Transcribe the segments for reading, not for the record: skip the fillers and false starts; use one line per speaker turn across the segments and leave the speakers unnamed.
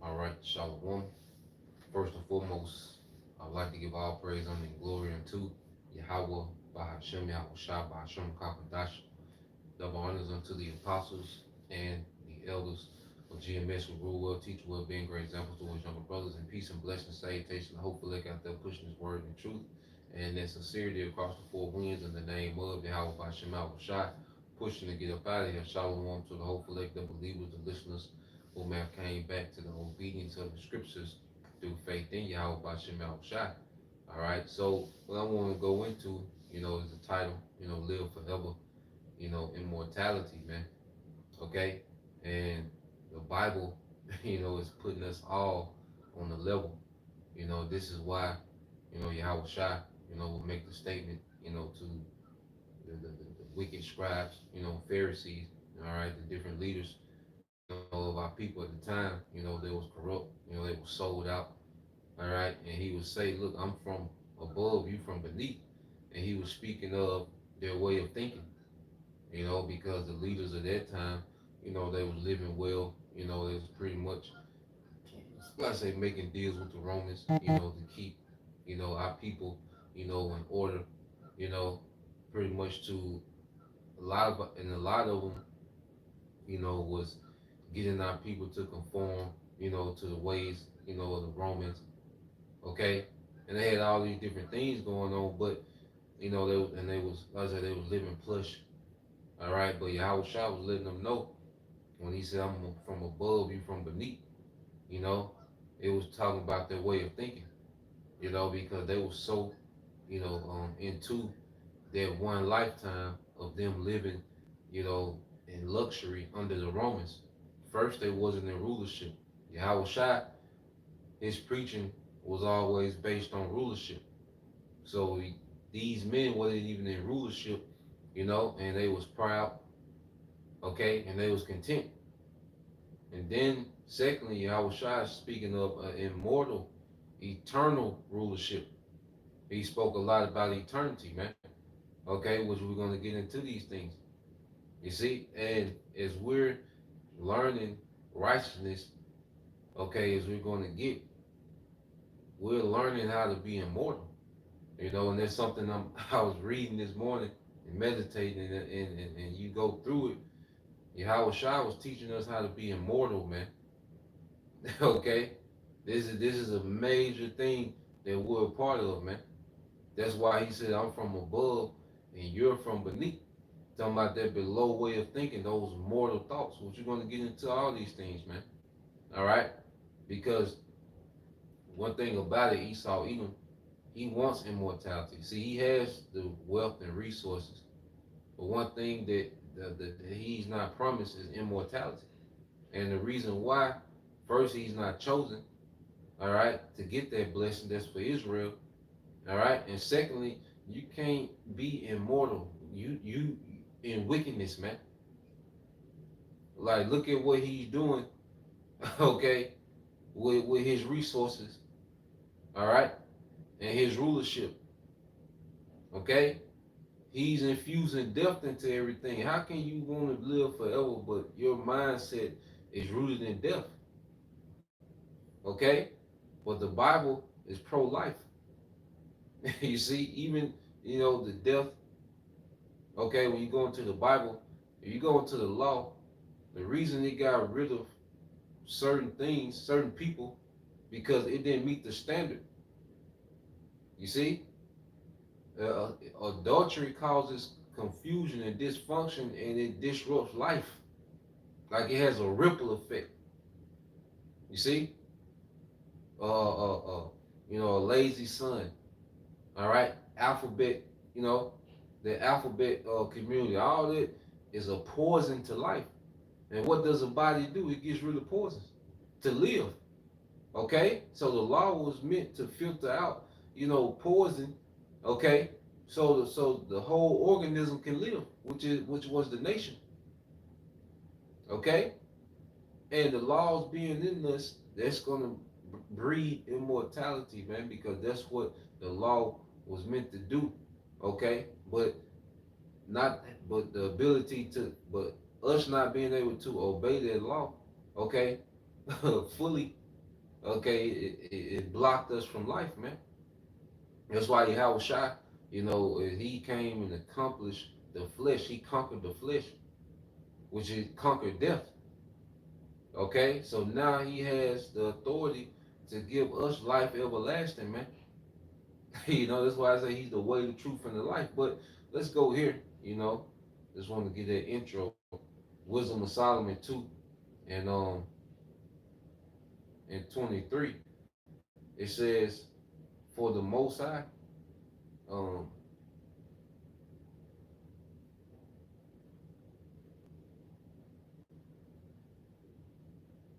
All right, Shalom. First and foremost, I'd like to give all praise, honor, and glory unto Yahweh, Bahashem, Yahweh Shah, Bahashem, Kakadash. Double honors unto the apostles and the elders of GMS who rule well, teach well, being great examples to his younger brothers, and peace and blessing, salutation, hopefully out there pushing his word and truth, and that sincerity across the four winds in the name of Yahweh, Bahashem, Yahweh Shah, pushing to get up out of here. Shalom to the hopeful elect, the believers, the listeners who may have came back to the obedience of the scriptures through faith in Yahweh Bashem Yahweh Shai. All right, so what I want to go into, is the title, live forever, immortality, man. Okay, and the Bible, is putting us all on the level. This is why, Yahweh Shai, will make the statement, to the wicked scribes, Pharisees, all right, the different leaders, of our people at the time, they was corrupt, they were sold out, all right, and he would say, look, I'm from above, you from beneath, and he was speaking of their way of thinking, because the leaders of that time, they was living well, they was pretty much, like I say, making deals with the Romans, to keep, our people, in order, you know, pretty much to a lot of them, was getting our people to conform, to the ways, of the Romans, okay? And they had all these different things going on, but they was, like I said, they was living plush, all right. But Yahweh Shah was letting them know when he said, "I'm from above, you from beneath." You know, it was talking about their way of thinking, because they were so, into their one lifetime of them living, in luxury under the Romans. First, they wasn't in rulership. Yahweh Shai, his preaching was always based on rulership. So these men wasn't even in rulership, and they was proud, okay, and they was content. And then, secondly, Yahweh Shai is speaking of immortal, eternal rulership. He spoke a lot about eternity, man. Okay, which we're going to get into these things. You see, and as we're learning righteousness, okay, as we're going to get, we're learning how to be immortal. And there's something I was reading this morning and meditating, and you go through it. Yahweh Shai was teaching us how to be immortal, man. Okay, this is a major thing that we're a part of, man. That's why he said, "I'm from above, and you're from beneath." Talking about that below way of thinking, those mortal thoughts. Which you're going to get into all these things, man. All right, because one thing about it, Esau Edom, he wants immortality. See, he has the wealth and resources, but one thing that he's not promised is immortality. And the reason why, first, he's not chosen, all right, to get that blessing that's for Israel, all right, and secondly, you can't be immortal. You in wickedness, man. Like, look at what he's doing, okay, with his resources, all right, and his rulership, okay. He's infusing death into everything. How can you want to live forever, but your mindset is rooted in death? Okay? But the Bible is pro-life. You see, even, the death, okay, when you go into the Bible, if you go into the law, the reason it got rid of certain things, certain people, because it didn't meet the standard. You see? Adultery causes confusion and dysfunction, and it disrupts life. Like it has a ripple effect. You see? A lazy son. All right, alphabet. The alphabet community. All that is a poison to life. And what does a body do? It gets rid of poisons to live. Okay, so the law was meant to filter out, poison. Okay, so the whole organism can live, which was the nation. Okay, and the laws being in us, that's gonna breed immortality, man, because that's what the law was meant to do. Okay, but the ability to, but us not being able to obey that law, okay, fully. Okay, it blocked us from life, man. That's why Yahweh Shai, he came and accomplished the flesh. He conquered the flesh, which is conquered death. Okay, so now he has the authority to give us life everlasting, man. That's why I say he's the way, the truth, and the life. But let's go here. Just want to get that intro. Wisdom of Solomon 2 and and 23. It says, "For the Most High, um,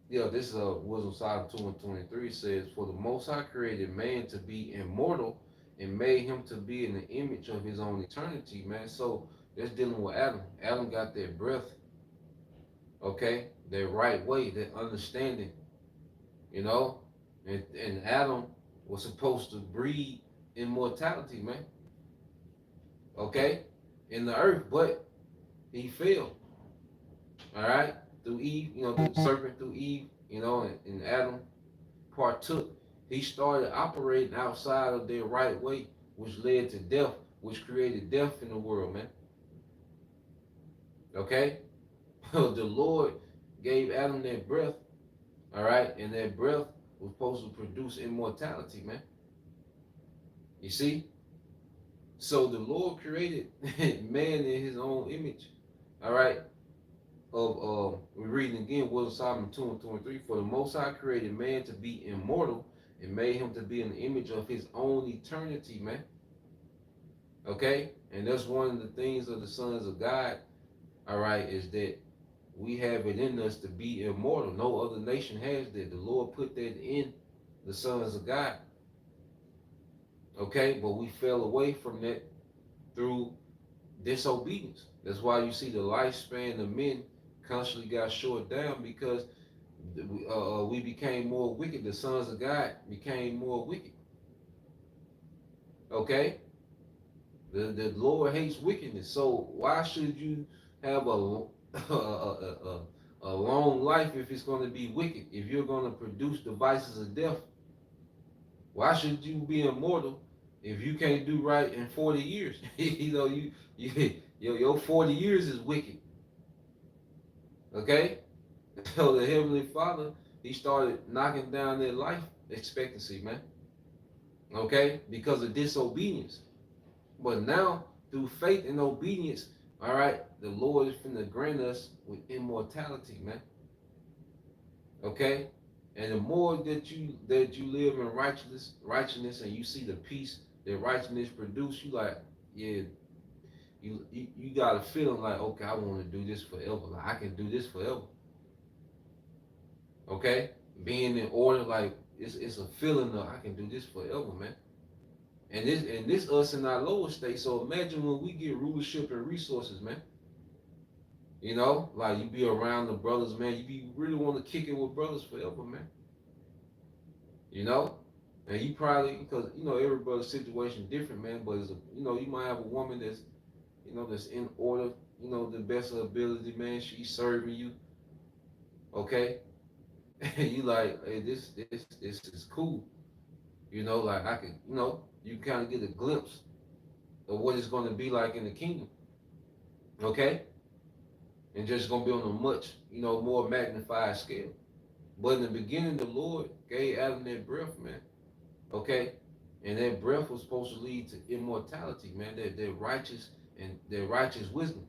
yeah, this is Wisdom of Solomon 2 and 23 says, "For the Most High created man to be immortal and made him to be in the image of his own eternity, man." So that's dealing with Adam. Adam got that breath, okay, that right way, that understanding, you know, and Adam was supposed to breed immortality, man, okay, in the earth, but he fell, all right, through Eve, the serpent through Eve, and Adam partook. He started operating outside of their right way, which led to death, which created death in the world, man. Okay? The Lord gave Adam that breath, all right, and that breath was supposed to produce immortality, man. You see? So the Lord created man in his own image, all right. We're reading again, Wisdom Solomon 2 and 23. For the Most High created man to be immortal and made him to be in the image of his own eternity, man. Okay? And that's one of the things of the sons of God, all right, is that we have it in us to be immortal. No other nation has that. The Lord put that in the sons of God. Okay? But we fell away from that through disobedience. That's why you see the lifespan of men constantly got short down because we became more wicked. The sons of God became more wicked. Okay? The Lord hates wickedness. So why should you have a long life if it's going to be wicked? If you're going to produce devices of death, why should you be immortal if you can't do right in 40 years? Your 40 years is wicked. Okay? So the Heavenly Father, he started knocking down their life expectancy, man. Okay? Because of disobedience. But now, through faith and obedience, all right, the Lord is finna grant us with immortality, man. Okay? And the more that you live in righteousness and you see the peace that righteousness produce, you like, yeah, you got a feeling like, okay, I want to do this forever. Like I can do this forever. Okay? Being in order, like it's a feeling of I can do this forever, man. And this us in our lower state. So imagine when we get rulership and resources, man. Like you be around the brothers, man. You really want to kick it with brothers forever, man. You know, and you probably because every brother's situation different, man. But you might have a woman that's in order, the best of ability, man. She's serving you, okay. You like, hey, this is cool. Like I could, you kind of get a glimpse of what it's going to be like in the kingdom, okay? And just going to be on a much, more magnified scale. But in the beginning, the Lord gave Adam that breath, man, okay? And that breath was supposed to lead to immortality, man, that righteous and that righteous wisdom,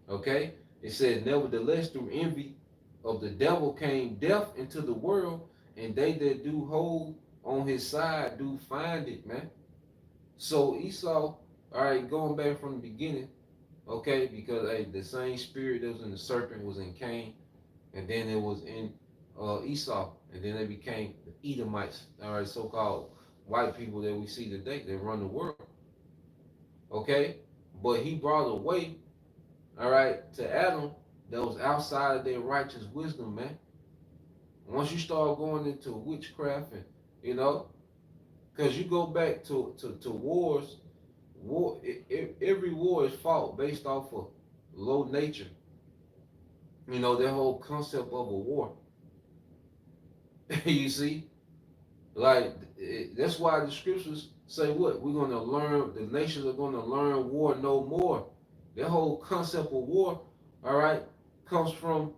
okay? It said, nevertheless, through envy of the devil came death into the world, and they that do hold on his side do find it, man. So Esau, all right, going back from the beginning, okay, because hey, the same spirit that was in the serpent was in Cain, and then it was in Esau, and then they became the Edomites, all right, so-called white people that we see today that run the world, okay. But he brought a way, all right, to Adam that was outside of their righteous wisdom, man. Once you start going into witchcraft and you know, because you go back to wars. Every war is fought based off of low nature. That whole concept of a war. You see, Like that's why the scriptures say what we're gonna learn. The nations are gonna learn war no more. That whole concept of war, all right, comes from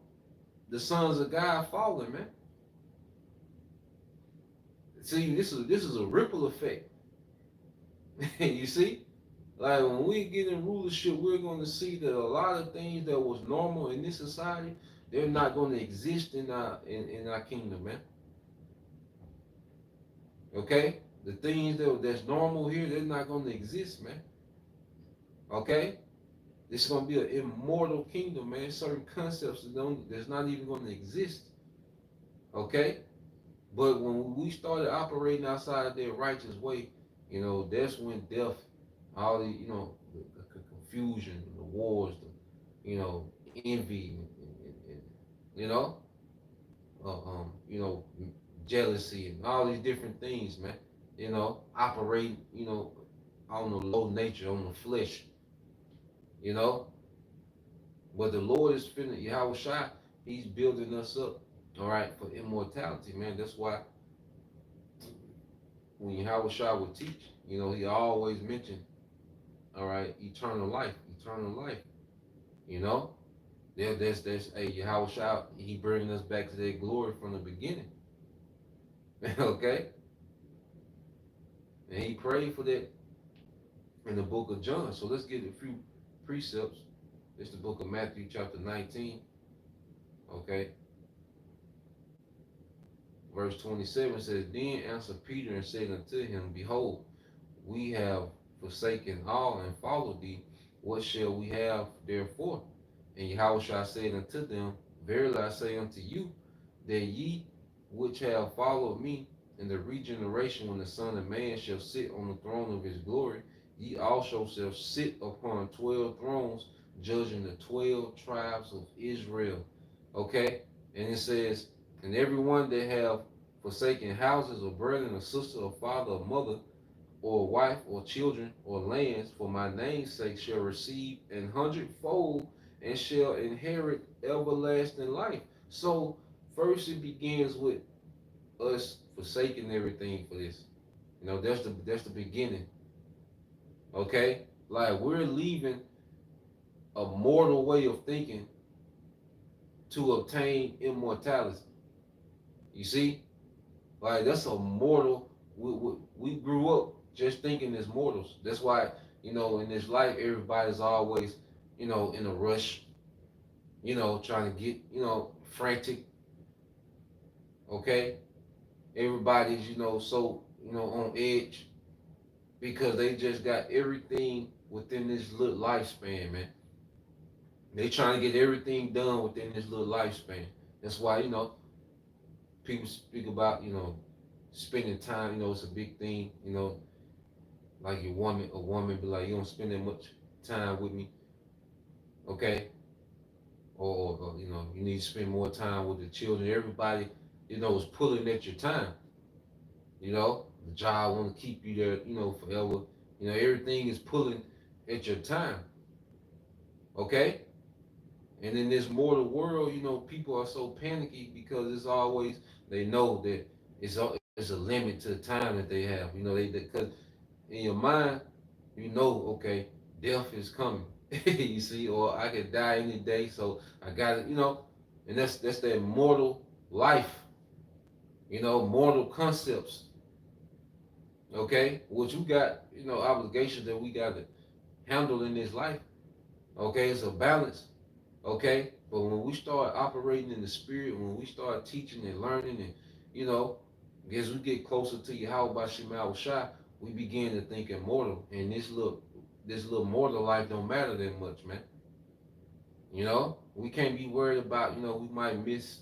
the sons of God falling, man. See, this is a ripple effect. You see, like when we get in rulership, we're going to see that a lot of things that was normal in this society, they're not going to exist in our kingdom, man. Okay, the things that's normal here, they're not going to exist, man. Okay, this is going to be an immortal kingdom, man. Certain concepts that's not even going to exist. Okay, but when we started operating outside their righteous way, that's when death, all the, the confusion, the wars, envy, and you know, uh, um, you know, jealousy, and all these different things, man. Operate, on the low nature, on the flesh, you know. But the Lord is finna, Yahweh Shai, He's building us up, all right, for immortality, man. That's why when Yahweh Shai would teach, He always mentioned, all right, eternal life, eternal life, you know. There's a Yahweh Shai, He bringing us back to that glory from the beginning, okay. And He prayed for that in the book of John. So let's get a few precepts. It's the book of Matthew, chapter 19, okay. Verse 27 says, Then answered Peter and said unto him, Behold, we have forsaken all and followed thee. What shall we have therefore? And Yahushua said unto them, Verily I say unto you, that ye which have followed me in the regeneration when the Son of Man shall sit on the throne of his glory, ye also shall sit upon 12 thrones, judging the 12 tribes of Israel. Okay? And it says, And everyone that have forsaken houses or brethren or sister or father or mother or wife or children or lands for my name's sake shall receive an hundredfold and shall inherit everlasting life. So first it begins with us forsaking everything for this. That's the beginning. Okay? Like we're leaving a mortal way of thinking to obtain immortality. You see? Like that's a mortal. We grew up just thinking as mortals. That's why in this life everybody's always in a rush. Trying to get frantic. Okay, everybody's so on edge because they just got everything within this little lifespan, man. They trying to get everything done within this little lifespan. That's why people speak about spending time. It's a big thing. Like a woman be like, you don't spend that much time with me, okay? Or you need to spend more time with the children. Everybody, is pulling at your time. The job want to keep you there, forever. Everything is pulling at your time, okay? And in this mortal world, people are so panicky because it's always they know that it's a limit to the time that they have. Because in your mind, okay, death is coming. You see, or I could die any day, so I got it. And that's that mortal life. Mortal concepts. Okay, what you got, obligations that we got to handle in this life. Okay, it's a balance. Okay, but when we start operating in the spirit, when we start teaching and learning, and as we get closer to Yahweh Shema Shai, we begin to think immortal, and this little mortal life don't matter that much, man. We can't be worried about we might miss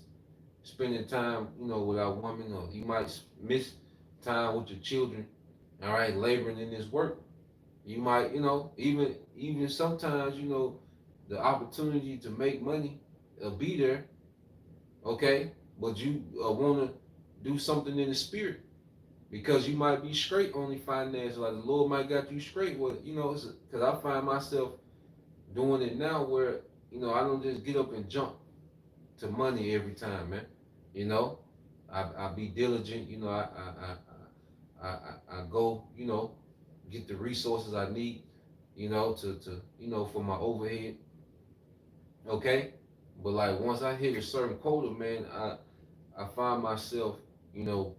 spending time with our woman, or you might miss time with your children. All right, laboring in this work, you might even sometimes the opportunity to make money be there, okay, but you want to do something in the spirit because you might be straight only finance, like the Lord might got you straight. Well, because I find myself doing it now where I don't just get up and jump to money every time, man. you know I be diligent. I go, get the resources I need, to for my overhead. Okay, but like once I hit a certain quota, man, I find myself, you know,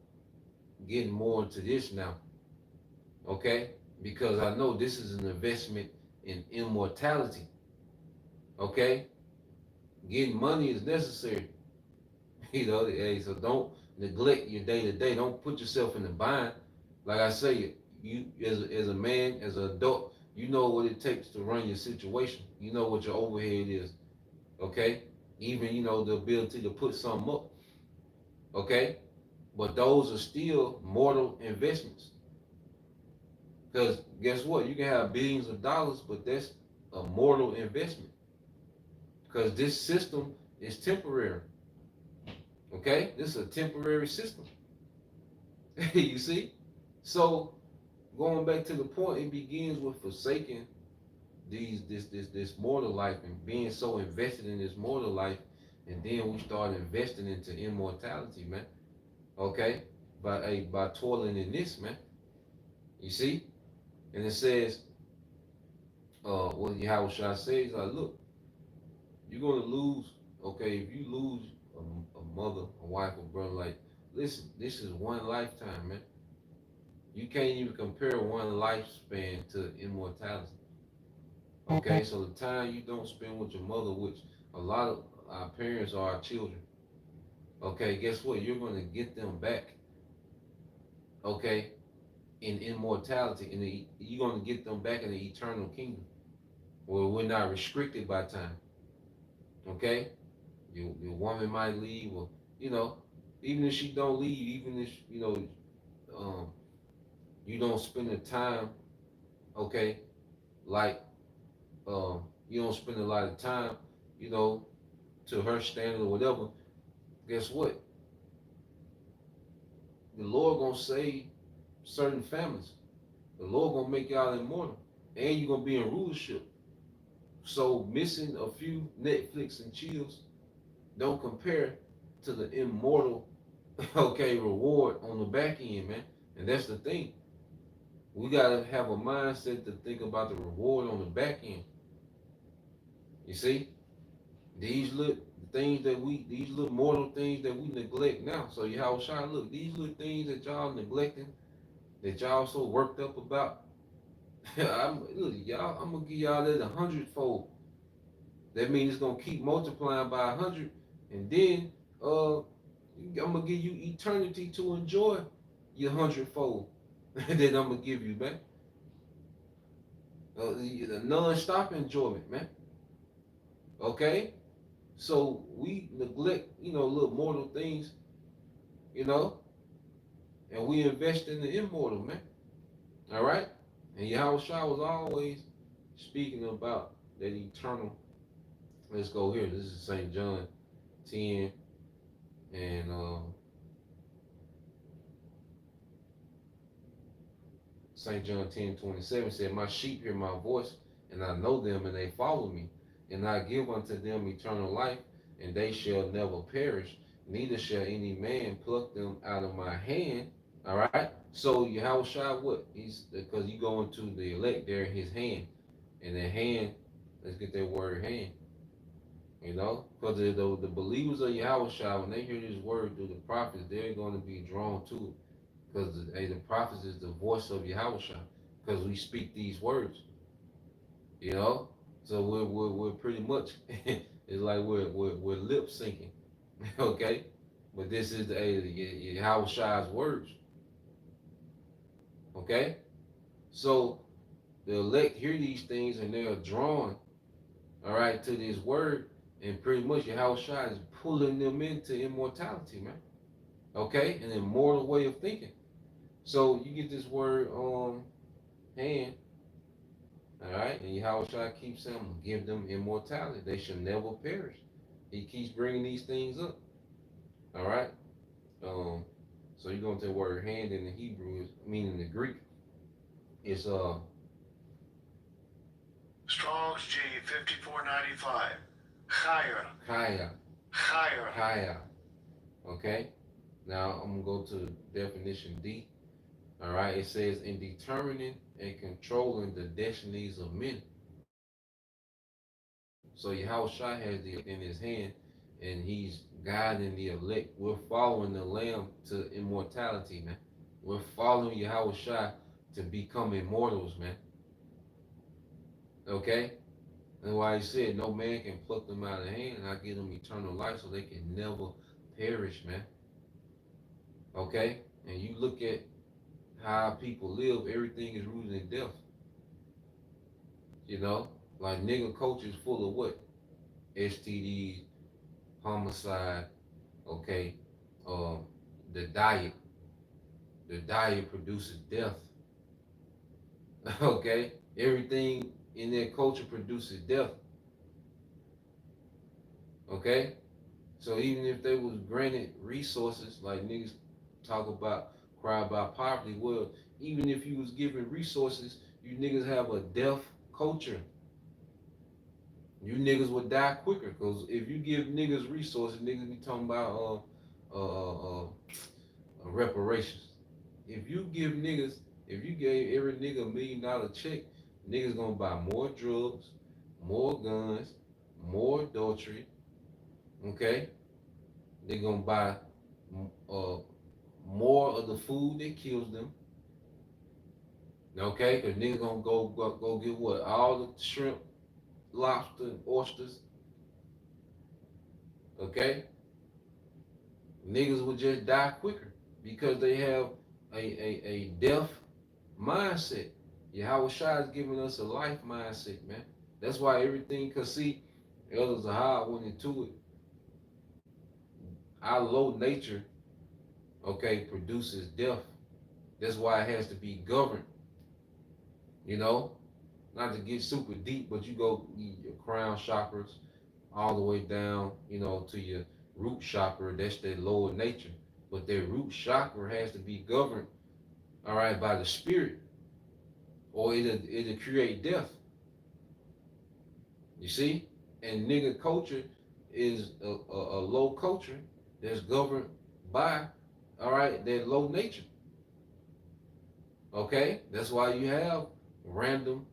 getting more into this now. Okay, because I know this is an investment in immortality. Okay, getting money is necessary. Hey, so don't neglect your day to day. Don't put yourself in the bind. Like I say, you as a man, as an adult, you know what it takes to run your situation. You know what your overhead is. Okay, even the ability to put something up. Okay, but those are still mortal investments. Because guess what? You can have billions of dollars, but that's a mortal investment. Because this system is temporary. Okay, this is a temporary system. You see? So going back to the point, it begins with forsaking this mortal life and being so invested in this mortal life, and then we start investing into immortality, man. Okay, by toiling in this, man. You see, and it says, what Yahweh Shah says, like, look, you're gonna lose. Okay, if you lose a mother, a wife, a brother, like, listen, this is one lifetime, man. You can't even compare one lifespan to immortality. Okay, so the time you don't spend with your mother, which a lot of our parents are our children. Okay, guess what? You're gonna get them back. Okay, in immortality, you're gonna get them back in the eternal kingdom, where we're not restricted by time. Okay, your woman might leave, or you know, even if she don't leave, even if um, you don't spend the time. Okay, like you don't spend a lot of time, you know, to her standard or whatever. Guess what? The Lord gonna save certain families. The Lord gonna make y'all immortal, and you're gonna be in rulership. So missing a few Netflix and chills don't compare to the immortal, okay, reward on the back end, man. And that's the thing. We gotta have a mindset to think about the reward on the back end. You see, these little these little mortal things that we neglect now. So y'all shine, look, these little things that y'all neglecting, that y'all so worked up about. Look, y'all, I'm gonna give y'all that 100-fold. That means it's gonna keep multiplying by 100, and then I'm gonna give you eternity to enjoy your 100-fold. That I'm gonna give you, man. The non-stop enjoyment, man. Okay, so we neglect, little mortal things, you know, and we invest in the immortal, man. All right, and Yahweh Shah was always speaking about that eternal. Let's go here. This is St. John 10 and St. John 10:27 said, my sheep hear my voice, and I know them, and they follow me. And I give unto them eternal life, and they shall never perish, neither shall any man pluck them out of my hand. All right? So Yahweh Shai, what? He's because you go into the elect there in his hand. And the hand, let's get that word hand. Because the believers of Yahweh Shai, when they hear this word through the prophets, they're going to be drawn to it. Because the prophets is the voice of Yahweh, because we speak these words, you know. So we're pretty much it's like we're lip syncing, okay. But this is the Yahweh Shai's words, okay. So the elect hear these things and they are drawn, all right, to this word, and pretty much Yahweh Shai is pulling them into immortality, man. Okay, an immortal way of thinking. So you get this word hand, all right, and Yahweh Shai keeps saying, give them immortality. They shall never perish. He keeps bringing these things up, all right. Um, so you're going to the word hand in the Hebrew, meaning the Greek. It's
Strong's G 5495. Chaya.
Kaya.
Chaya.
Kaya. Okay. Now I'm gonna go to definition D. All right, it says in determining and controlling the destinies of men. So Yahushua has the in his hand, and he's guiding the elect. We're following the Lamb to immortality, man. We're following Yahushua to become immortals, man. Okay? And why he said no man can pluck them out of the hand, and I give them eternal life so they can never perish, man. Okay? And you look at how people live, everything is rooted in death. You know? Like nigga culture is full of what? STDs, homicide, okay? Um, the diet. The diet produces death. Okay? Everything in their culture produces death. Okay? So even if they was granted resources, like niggas talk about, cry about poverty, well, even if you was given resources, you niggas have a deaf culture. You niggas would die quicker, cause if you give niggas resources, niggas be talking about reparations. If you give niggas, if you gave every nigga $1 million check, niggas gonna buy more drugs, more guns, more adultery. Okay, they gonna buy uh, more of the food that kills them. Okay, cause niggas gonna go get what? All the shrimp, lobster, oysters. Okay, niggas will just die quicker because they have a deaf mindset. Yahweh Shai is giving us a life mindset, man. That's why everything, cause see, Elder Zahar went into it. Our low nature, okay, produces death. That's why it has to be governed. You know, not to get super deep, but you go your crown chakras all the way down, you know, to your root chakra. That's their lower nature. But their root chakra has to be governed, all right, by the spirit, or it'll create death. You see? And nigga culture is a low culture that's governed by, all right, their low nature. Okay? That's why you have random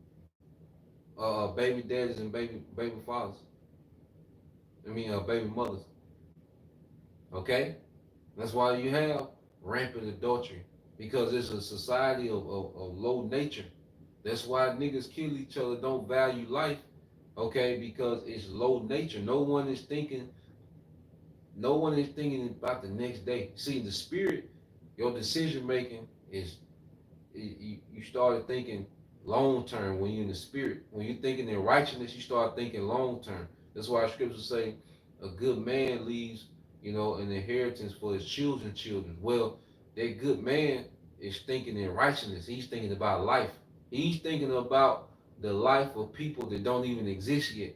baby daddies and baby fathers. I mean, baby mothers. Okay? That's why you have rampant adultery because it's a society of low nature. That's why niggas kill each other, don't value life, okay? Because it's low nature. No one is thinking about the next day. See, the spirit, your decision making is you started thinking long term when you're in the spirit. When you're thinking in righteousness, you start thinking long term. That's why scriptures say a good man leaves, you know, an inheritance for his children. Well, that good man is thinking in righteousness. He's thinking about life. He's thinking about the life of people that don't even exist yet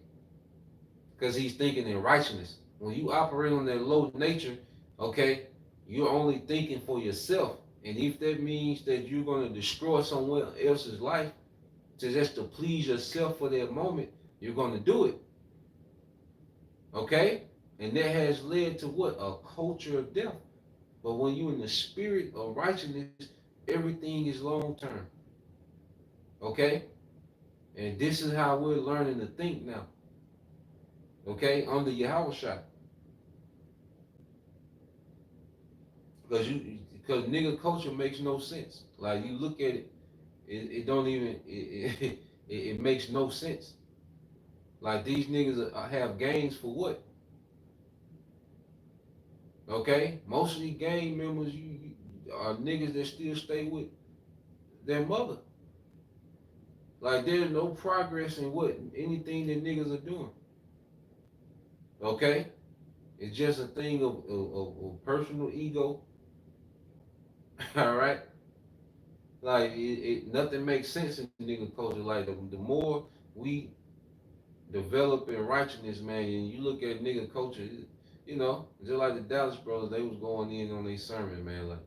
because he's thinking in righteousness. When you operate on that low nature, okay, you're only thinking for yourself. And if that means that you're going to destroy someone else's life to just to please yourself for that moment, you're going to do it. Okay? And that has led to what? A culture of death. But when you're in the spirit of righteousness, everything is long term. Okay? And this is how we're learning to think now. Okay? Under Yahweh Shai. Because nigga culture makes no sense. Like you look at it, it don't even it makes no sense. Like these niggas have games for what? Okay, most of these gang members you are niggas that still stay with their mother. Like there's no progress in what anything that niggas are doing. Okay, it's just a thing of personal ego. All right, like nothing makes sense in nigga culture. Like the more we develop in righteousness, man, and you look at nigga culture, you know, just like the Dallas brothers, they was going in on their sermon, man. Like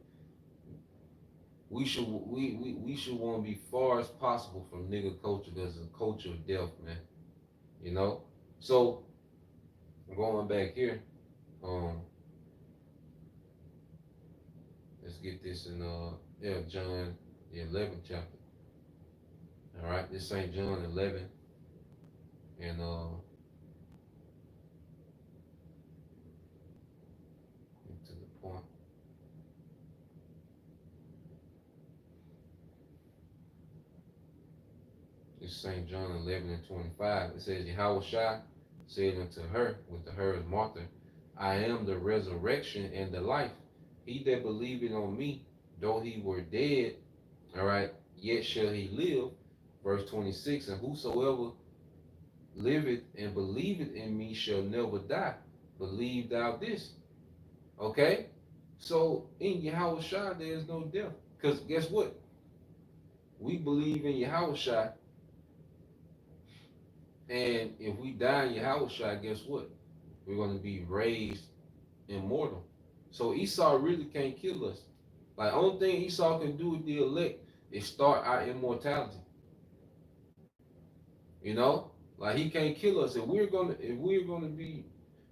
we should want to be far as possible from nigga culture because it's a culture of death, man. You know. So going back here, um, let's get this in John the 11th chapter. All right, this St. John 11 and to the point. It's St. John 11 and 25. It says, Yahweh Shai said unto her, with the her is Martha, I am the resurrection and the life. He that believeth on me, though he were dead, all right, yet shall he live. Verse 26, and whosoever liveth and believeth in me shall never die. Believe thou this. Okay? So in Yahweh Shai, there is no death. Because guess what? We believe in Yahweh Shai, and if we die in Yahweh Shai, guess what? We're going to be raised immortal. So Esau really can't kill us. Like, only thing Esau can do with the elect is start our immortality. You know, like he can't kill us. If we're gonna be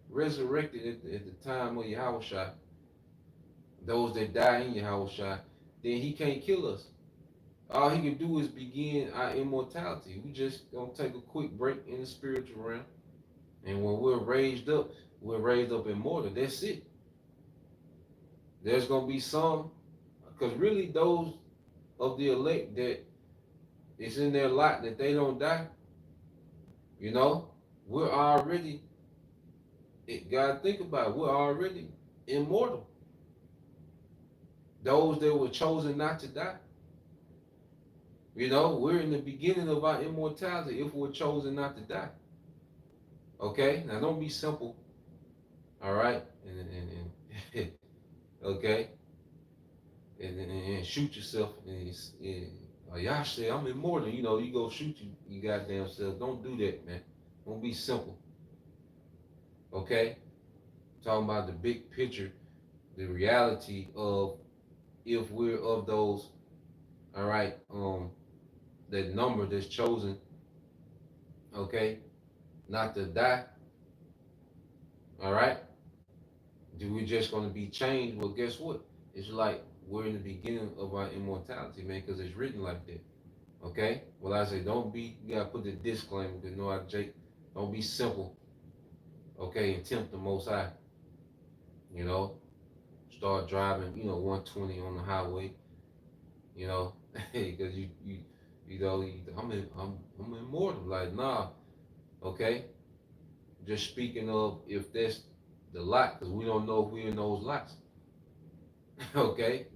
resurrected at the time of Yahweh Shai, those that die in Yahweh Shai, then he can't kill us. All he can do is begin our immortality. We just gonna take a quick break in the spiritual realm, and when we're raised up immortal. That's it. There's gonna be some, because really those of the elect that it's in their lot that they don't die. You know, we're already. God, think about it. We're already immortal. Those that were chosen not to die. You know, we're in the beginning of our immortality if we're chosen not to die. Okay, now don't be simple. All right, and okay, and shoot yourself. And y'all say I'm immortal. You know, you go shoot you goddamn self. Don't do that, man. Don't be simple. Okay, talking about the big picture, the reality of if we're of those. All right, that number that's chosen. Okay, not to die. All right, do we just gonna be changed? Well, guess what? It's like we're in the beginning of our immortality, man, because it's written like that. Okay. Well, I say don't be. You gotta put the disclaimer. Because no, Jake, don't be simple. Okay, and tempt the Most High. You know, start driving. 120 on the highway. You know, because I'm immortal. Like nah. Okay. Just speaking of if that's the lot, because we don't know if we're in those lots. Okay,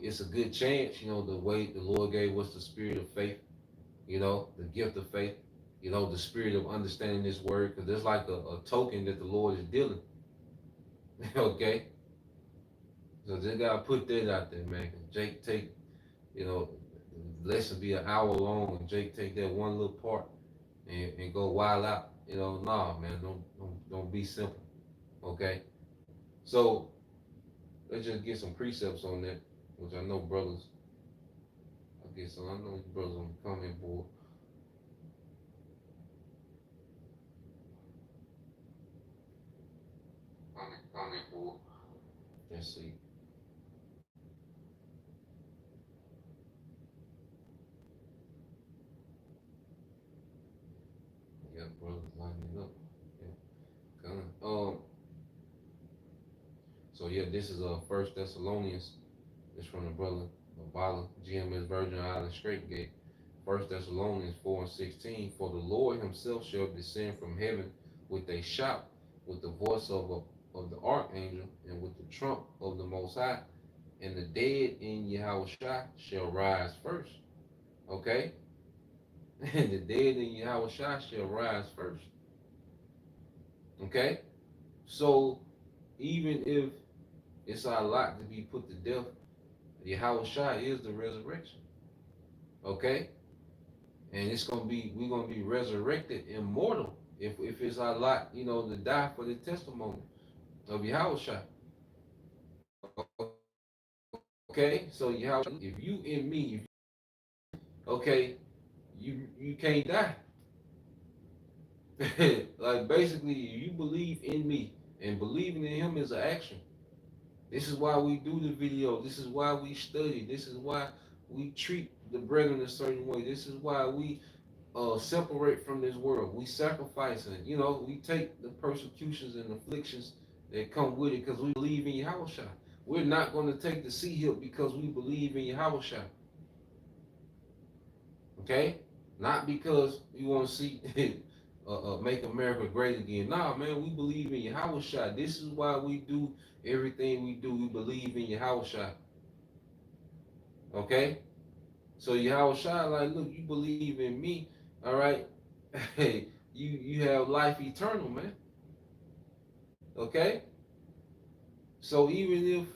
it's a good chance. The way the Lord gave us the spirit of faith. The gift of faith. The spirit of understanding this word, because there's like a token that the Lord is dealing. Okay, so just gotta put that out there, man. 'Cause Jake take, the lesson be an hour long, and Jake take that one little part and go wild out. Nah, man, don't be simple. Okay, so let's just get some precepts on that, which I know brothers. I know brothers on the comment board. Comment board. Let's see. Yeah, brothers lining it up. Yeah, kind of. So yeah, this is First Thessalonians. It's from the brother Bala, GMS Virgin Island Straight Gate. First Thessalonians 4:16. For the Lord Himself shall descend from heaven with a shout, with the voice of the archangel, and with the trump of the Most High, and the dead in Yahweh shall rise first. Okay, and the dead in Yahweh shall rise first. Okay, so even if it's our lot to be put to death, Yahweh is the resurrection. Okay, and we're gonna be resurrected immortal if it's our lot, to die for the testimony of Yahweh. Okay, so Yahweh, if you in me, okay, you can't die. Like basically, you believe in me, and believing in Him is an action. This is why we do the video. This is why we study. This is why we treat the brethren a certain way. This is why we separate from this world. We sacrifice and we take the persecutions and afflictions that come with it because we believe in Yahweh. We're not going to take the sea hip because we believe in Yahweh. Okay? Not because we want to see make America great again. Nah, man, we believe in Yahweh. This is why we do everything we do. We believe in Yahweh. Okay? So Yahweh like, look, you believe in me, all right? Hey, you have life eternal, man. Okay? So even if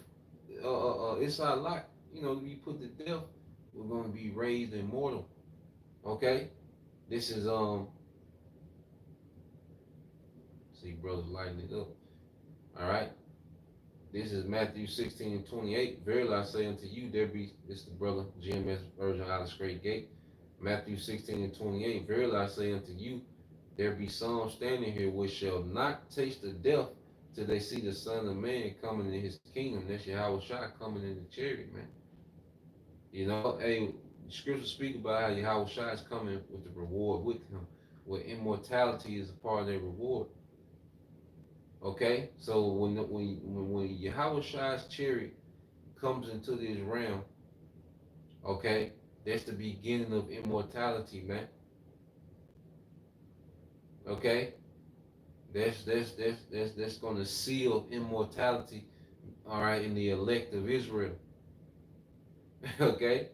it's our lot, to be put to death, we're gonna be raised immortal. Okay? This is see brothers lighting it up. All right. This is Matthew 16 and 28. Verily I say unto you, there be, it's the brother GMS version out of straight gate. Matthew 16 and 28. Verily I say unto you, there be some standing here which shall not taste of death till they see the Son of Man coming in his kingdom. That's Yahweh Shai coming in the chariot, man. Hey, scripture speak about how Yahweh Shai is coming with the reward with him, where immortality is a part of their reward. Okay, so when Yahweh Shai's chariot comes into this realm, okay, that's the beginning of immortality, man. Okay, that's gonna seal immortality, all right, in the elect of Israel. Okay,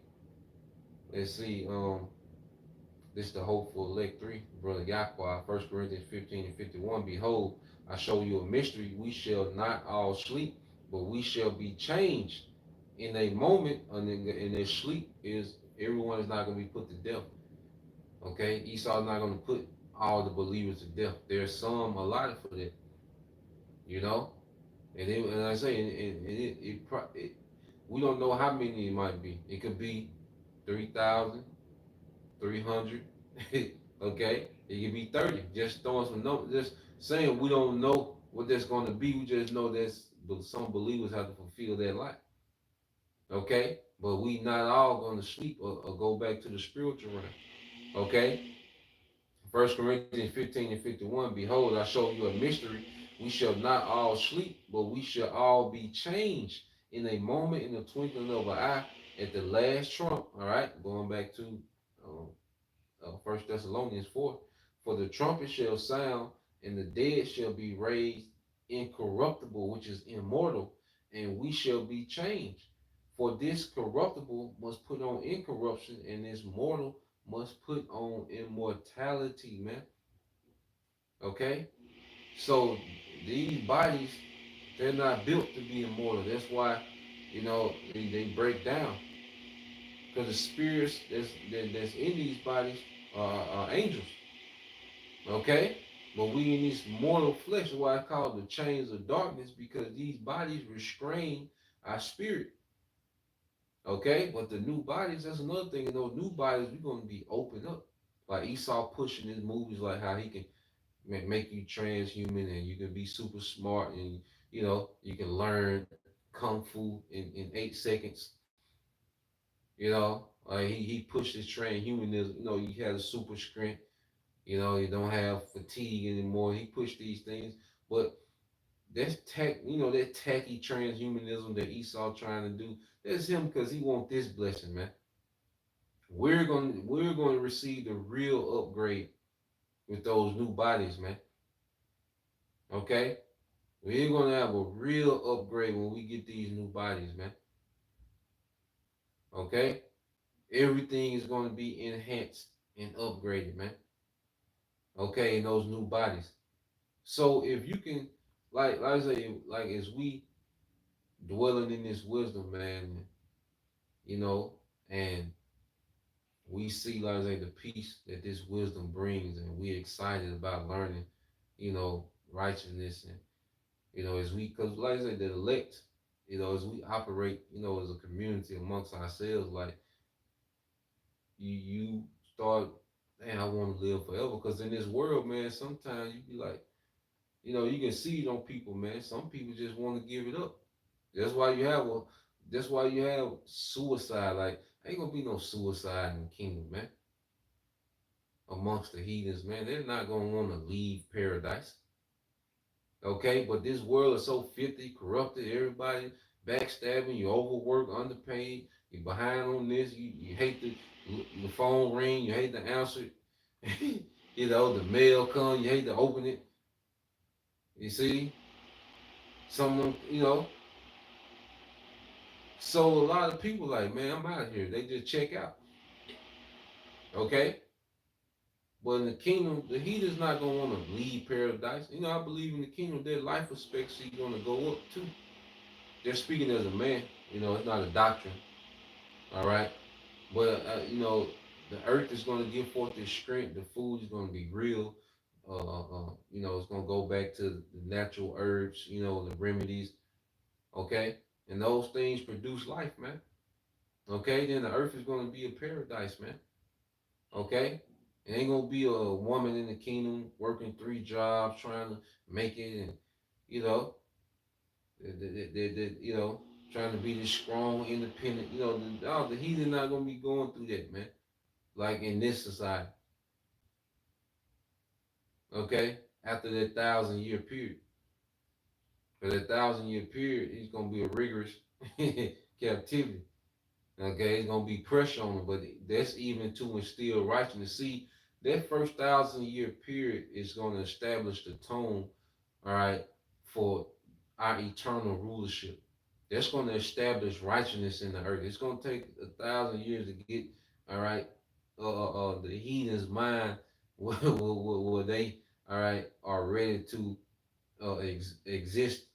let's see. This is the hopeful elect three, brother Yahweh, 1 Corinthians 15 and 51. Behold, I show you a mystery. We shall not all sleep, but we shall be changed in a moment. And in their sleep is everyone is not going to be put to death. Okay, Esau is not going to put all the believers to death. There's some allotted for that, you know. And I say, we don't know how many it might be. It could be 3,000, 300. Okay, it could be 30. Just throwing some numbers, just saying we don't know what that's going to be. We just know that some believers have to fulfill their life. Okay, but we not all going to sleep or go back to the spiritual realm. Okay, 1 Corinthians 15 and 51. Behold, I show you a mystery. We shall not all sleep, but we shall all be changed in a moment, in the twinkling of an eye, at the last trump. All right, going back to um, 1 Thessalonians 4. For the trumpet shall sound, and the dead shall be raised incorruptible, which is immortal, and we shall be changed. For this corruptible must put on incorruption, and this mortal must put on immortality, man. Okay? So these bodies, they're not built to be immortal. That's why, they break down. Because the spirits that's in these bodies are angels. Okay? But we in this mortal flesh, why I call the chains of darkness, because these bodies restrain our spirit. Okay? But the new bodies, that's another thing. In those new bodies, we're going to be opened up. Like Esau pushing his movies, like how he can make you transhuman and you can be super smart and, you can learn kung fu in 8 seconds. Like he pushed his transhumanism. You had a super strength. You don't have fatigue anymore. He pushed these things, but that's that tacky transhumanism that Esau trying to do. That's him because he want this blessing, man. We're going to receive the real upgrade with those new bodies, man. Okay, we're gonna have a real upgrade when we get these new bodies, man. Okay, everything is gonna be enhanced and upgraded, man. Okay, in those new bodies. So if you can, like I say, like as we dwelling in this wisdom, man, you know, and we see, like I say, the peace that this wisdom brings, and we excited about learning, righteousness, and as we, because like I said, the elect, as we operate, as a community amongst ourselves, like you start, man, I want to live forever, because in this world, man, sometimes you be like, you can see it on people, man. Some people just want to give it up. That's why you have a. That's why you have suicide. Like ain't gonna be no suicide in the kingdom, man. Amongst the heathens, man, they're not gonna want to leave paradise. Okay, but this world is so filthy, corrupted. Everybody backstabbing. You overwork, underpaid. You behind on this. You hate the phone ring. You hate to answer it. The mail come. You hate to open it. You see, someone, So a lot of people like, man, I'm out of here. They just check out. Okay, but in the kingdom, the heathen's not gonna want to leave paradise. I believe in the kingdom, their life expectancy gonna go up too. They're speaking as a man. It's not a doctrine. All right. But the earth is going to give forth its strength. The food is going to be real. It's going to go back to the natural herbs. The remedies. Okay, and those things produce life, man. Okay, then the earth is going to be a paradise, man. Okay, it ain't going to be a woman in the kingdom working three jobs trying to make it, and you know, they trying to be this strong, independent. The heathen not going to be going through that, man. Like in this society, okay? After that 1,000 year period. For that 1,000 year period, it's gonna be a rigorous captivity. Okay, it's gonna be pressure on them, but that's even to instill righteousness. See, that first 1,000 year period is gonna establish the tone, all right, for our eternal rulership. That's gonna establish righteousness in the earth. It's gonna take 1,000 years to get, all right, the heathen's mind where they, all right, are ready to exist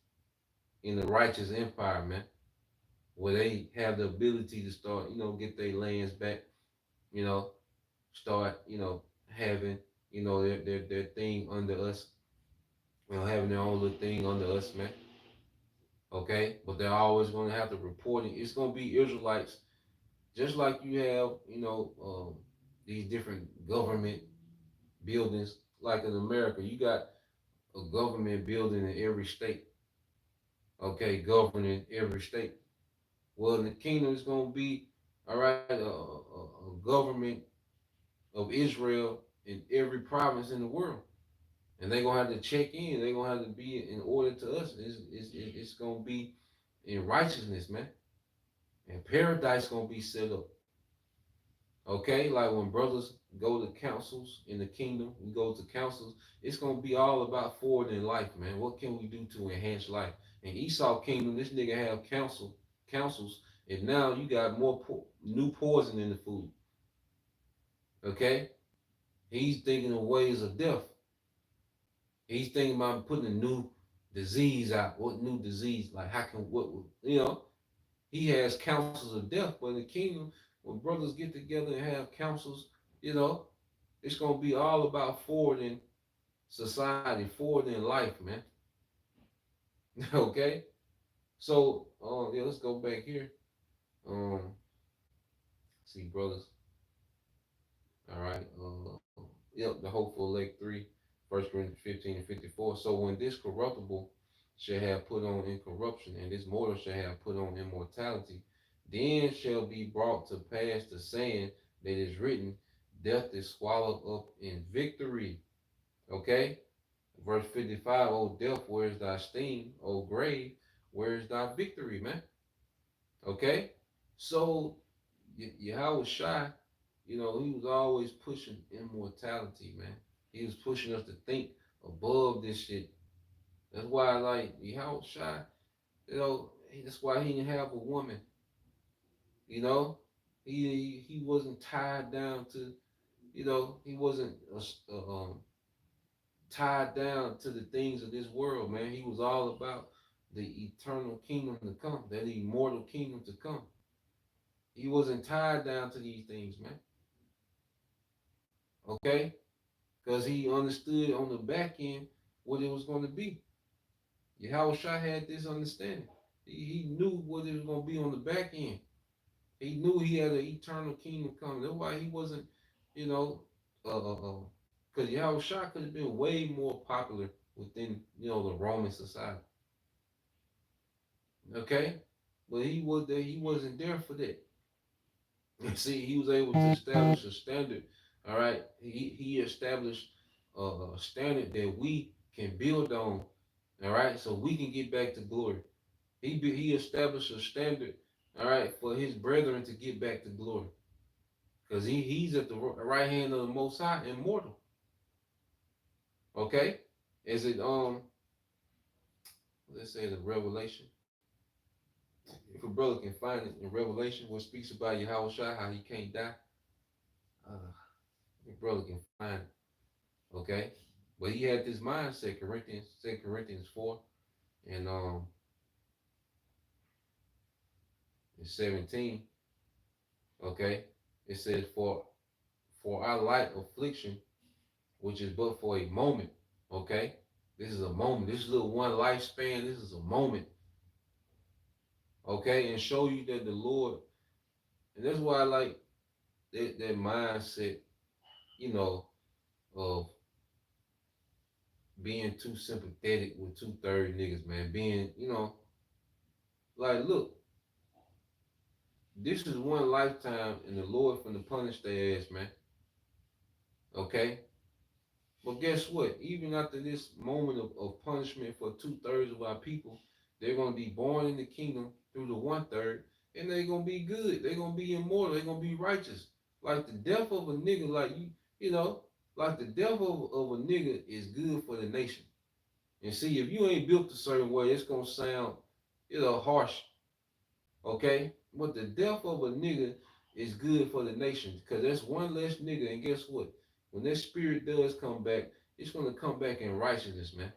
in the righteous empire, man, where they have the ability to start, get their lands back, you know, start, having, their thing under us, having their own little thing under us, man. Okay, but they're always going to have to report it. It's going to be Israelites, just like you have, these different government buildings. Like in America, you got a government building in every state. Okay, governing every state. Well, in the kingdom, it's going to be all right. A government of Israel in every province in the world, and they're gonna have to check in. They're gonna have to be in order to us. It's gonna be in righteousness, man. And paradise gonna be set up. Okay, like when brothers go to councils in the kingdom, we go to councils. It's gonna be all about forward in life, man. What can we do to enhance life? In Esau kingdom, this nigga have councils, and now you got more new poison in the food. Okay, he's thinking of ways of death. He's thinking about putting a new disease out. What new disease? Like how can what He has councils of death, but in the kingdom, when brothers get together and have councils, you know, it's gonna be all about forwarding society, forwarding life, man. Okay, so yeah, let's go back here. See, brothers. All right. Yep, the hopeful elect 3, 1 Corinthians 15 and 54. So when this corruptible shall have put on incorruption, and this mortal shall have put on immortality, then shall be brought to pass the saying that is written, death is swallowed up in victory. Okay? Verse 55, O death, where is thy sting? O grave, where is thy victory, man? Okay? So Yahweh Shai, he was always pushing immortality, man. He was pushing us to think above this shit. That's why, like, Yahweh Shai, that's why he didn't have a woman, you know? He wasn't tied down to, he wasn't tied down to the things of this world, man. He was all about the eternal kingdom to come, that immortal kingdom to come. He wasn't tied down to these things, man. Okay? Because he understood on the back end what it was going to be. Yahweh Shai had this understanding. He knew what it was going to be on the back end. He knew he had an eternal kingdom coming. That's why he wasn't, you know, because Yahweh Shai could have been way more popular within, the Roman society. Okay, but he wasn't there for that. See, he was able to establish a standard. All right, he established a standard that we can build on. All right, so we can get back to glory. He established a standard. All right, for his brethren to get back to glory, because he's at the right hand of the Most High, immortal. Okay, is it let's say the Revelation. If a brother can find it in Revelation, what speaks about Yahweh Shai, how he can't die, if brother can find it. Okay, but he had this mindset. Corinthians, 2 Corinthians 4 and 17. Okay, it says for our light affliction, which is but for a moment. Okay, this is a moment. This little one lifespan. This is a moment. Okay, and show you that the Lord, and that's why I like that mindset. You know, of being too sympathetic with 2/3 niggas, man. Being, like, look, this is one lifetime, and the Lord finna punish their ass, man. Okay? But guess what? Even after this moment of punishment for 2/3 of our people, they're gonna be born in the kingdom through the 1/3, and they're gonna be good. They're gonna be immortal. They're gonna be righteous. Like the death of a nigga, like you know, like the death of a nigga is good for the nation. And see, if you ain't built a certain way, it's gonna sound, harsh, okay? But the death of a nigga is good for the nation because that's one less nigga. And guess what? When that spirit does come back, it's gonna come back in righteousness, man.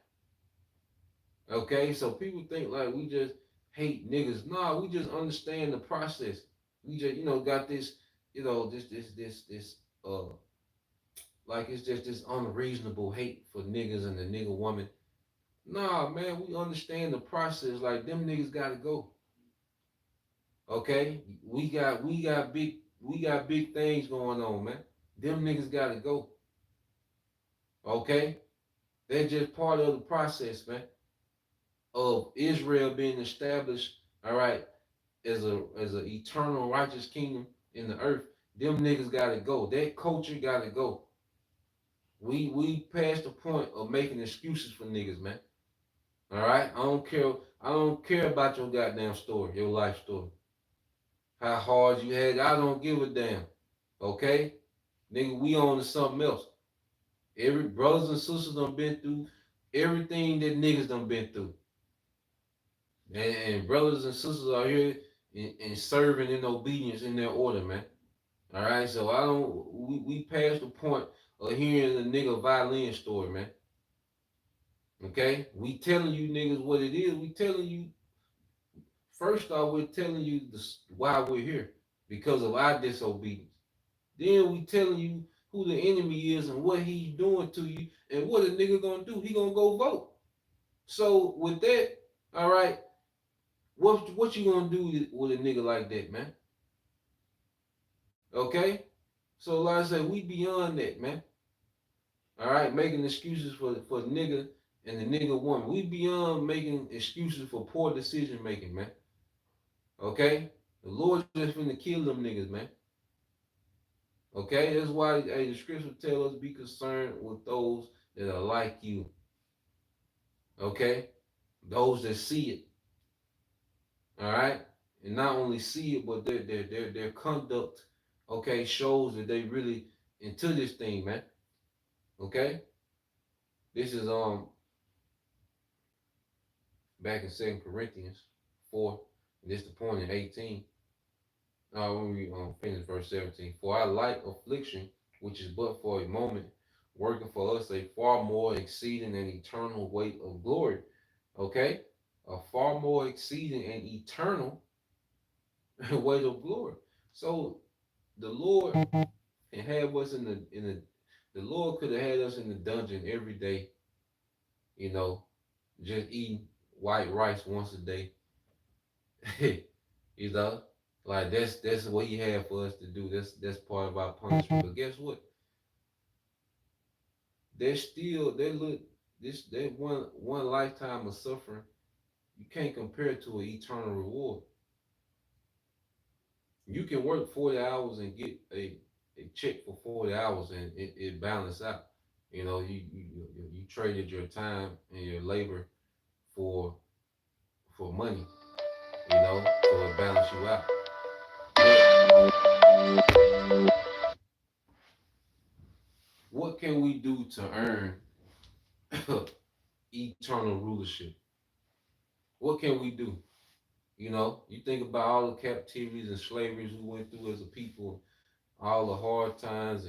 Okay, so people think like we just hate niggas. Nah, we just understand the process. We just, got this, this, like it's just this unreasonable hate for niggas and the nigga woman. Nah, man, we understand the process. Like them niggas gotta go. Okay, we got big things going on, man. Them niggas gotta go. Okay, they're just part of the process, man, of Israel being established. All right, as a eternal righteous kingdom in the earth. Them niggas gotta go. That culture gotta go. We passed the point of making excuses for niggas, man. All right, I don't care. I don't care about your goddamn story, your life story. How hard you had. I don't give a damn. Okay? Nigga, we on to something else. Every brothers and sisters done been through everything that niggas done been through. And brothers and sisters are here and serving in obedience in their order, man. Alright, so I don't we passed the point of hearing the nigga violin story, man. Okay? We telling you niggas what it is. We telling you first off, we're telling you why we're here. Because of our disobedience. Then we telling you who the enemy is and what he's doing to you and what a nigga gonna do. He gonna go vote. So with that, all right, what you gonna do with a nigga like that, man? Okay? So like I said, we beyond that, man. All right, making excuses for the nigga and the nigga woman. We beyond making excuses for poor decision making, man. Okay? The Lord just finna kill them niggas, man. Okay? That's why the scripture tell us be concerned with those that are like you. Okay? Those that see it. All right? And not only see it, but their conduct, okay, shows that they really into this thing, man. Okay? This is back in 2 Corinthians 4, and this the point in 18. When we finish verse 17. For our light affliction, which is but for a moment, working for us a far more exceeding and eternal weight of glory. Okay? A far more exceeding and eternal weight of glory. So the Lord can have us the Lord could have had us in the dungeon every day, you know, just eating white rice once a day. you know, like that's what He had for us to do. That's part of our punishment. But guess what? There's still that look this that one lifetime of suffering. You can't compare it to an eternal reward. You can work 40 hours and get a check for 40 hours and it balance out. You know, you traded your time and your labor for money, you know, so it balance you out. But what can we do to earn eternal rulership? What can we do? You know, you think about all the captivities and slaveries we went through as a people, all the hard times,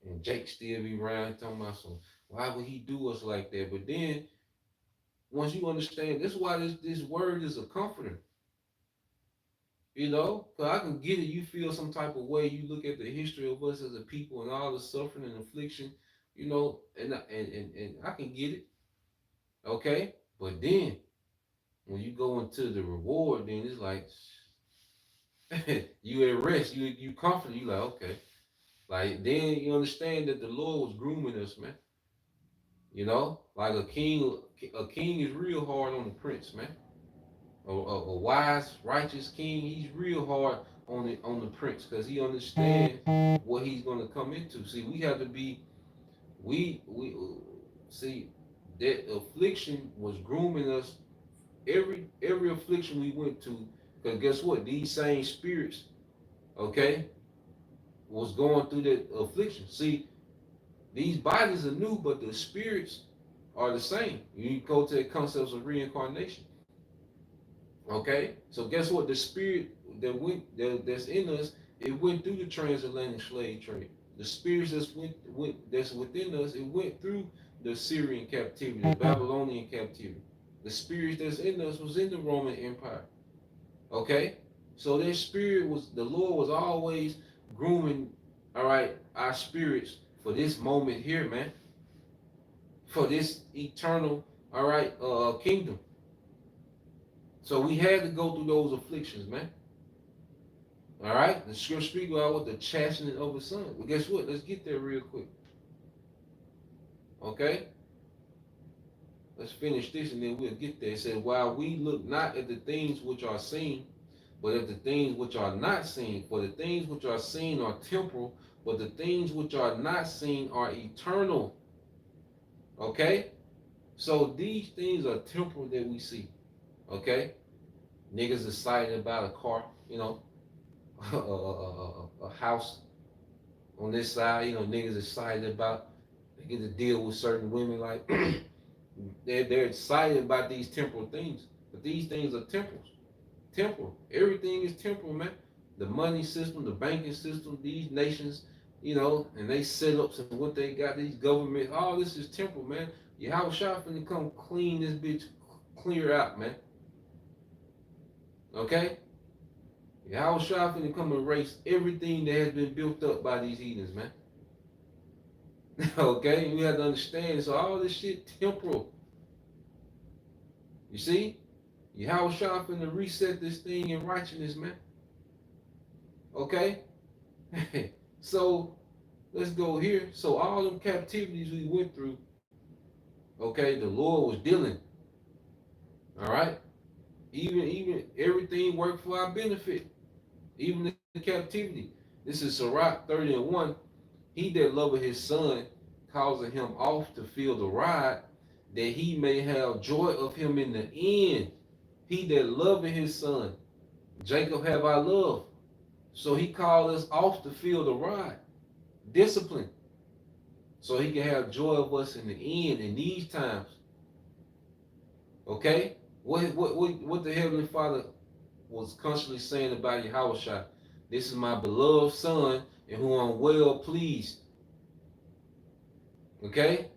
and Jake still be around talking about, so why would he do us like that? But then once you understand, this is why this word is a comforter. You know, because I can get it. You feel some type of way. You look at the history of us as a people and all the suffering and affliction, you know, and I can get it. Okay. But then when you go into the reward, then it's like you at rest, you comforted, you like, okay. Like then you understand that the Lord was grooming us, man. You know, like a king is real hard on the prince, man. A wise, righteous king, he's real hard on the prince because he understands what he's going to come into. See, we have to be we see that affliction was grooming us. Every affliction we went to, because guess what? These same spirits, okay, was going through that affliction. See, these bodies are new, but the spirits are the same. You go to the concepts of reincarnation. Okay, so guess what? The spirit that's in us, it went through the transatlantic slave trade. The spirits that's within us, it went through the Syrian captivity, the Babylonian captivity. The spirits that's in us was in the Roman Empire. Okay, so that spirit was the Lord was always grooming. All right, our spirits for this moment here, man, for this eternal, all right, kingdom. So we had to go through those afflictions, man. All right, the scripture speak about what the chastening of the son. Well, guess what? Let's get there real quick. Okay, let's finish this and then we'll get there. It says, while we look not at the things which are seen, but at the things which are not seen. For the things which are seen are temporal, but the things which are not seen are eternal. Okay, so these things are temporal that we see. Okay, niggas excited about a car, you know, a house on this side, you know, niggas excited about they get to deal with certain women like they're excited about these temporal things, but these things are temporal. Temporal. Everything is temporal, man. The money system, the banking system, these nations, you know, and they set ups and what they got, these governments, all this is temporal, man. How shot finna come clean this bitch clear out, man. Okay? How shot finna come erase everything that has been built up by these heathens, man. Okay, we have to understand. So all this shit temporal. You see, Yahweh Shah finna reset this thing in righteousness, man. Okay, so let's go here. So all them captivities we went through, okay, the Lord was dealing. All right, even everything worked for our benefit, even the captivity. This is Sirach 30:1. He that loveth his son, causing him off to feel the rod, that he may have joy of him in the end. He that loveth his son, Jacob have I loved. So he called us off to feel the rod, discipline, so he can have joy of us in the end in these times. Okay? What the Heavenly Father was constantly saying about Yahushua? This is my beloved son in whom I'm well pleased. Okay?